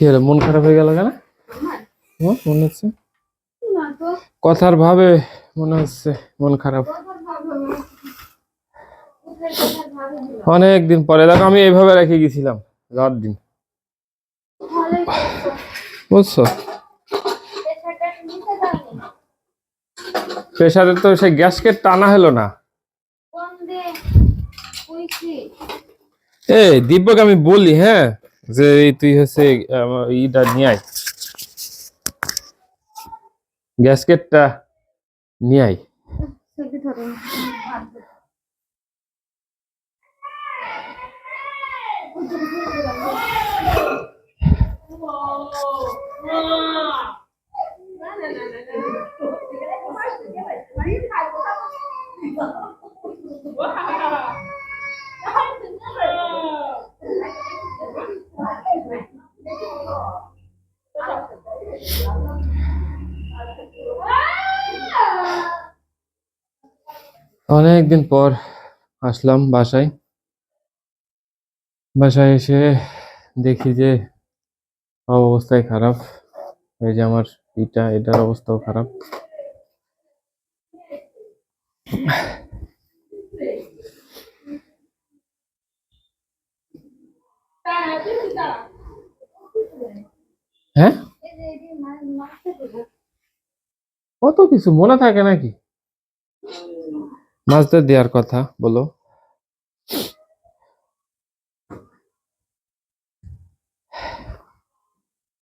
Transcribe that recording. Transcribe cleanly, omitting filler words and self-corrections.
হলো, মন খারাপ হয়ে গেল কেন? মনে হচ্ছে কথার ভাবে মনে হচ্ছে মন খারাপ। অনেকদিন পরে দেখো, আমি এইভাবে রেখে গেছিলাম রাত দিন, বুঝছো? প্রেসারে তো সে গ্যাসকে টানা হলো না। এই দিব্যকে আমি বলি, হ্যাঁ, যে তুই হচ্ছে ইটা নিয়ে আয়, গ্যাসকেটটা নিয়ে আয়। অনেকদিন পর আসলাম বাসায়। বাসায় এসে দেখি যে অবস্থায় খারাপ। এই যে আমার এটার অবস্থাও খারাপ। হ্যাঁ, কত কিছু মনে থাকে নাকি? মাছদের দেওয়ার কথা বলো।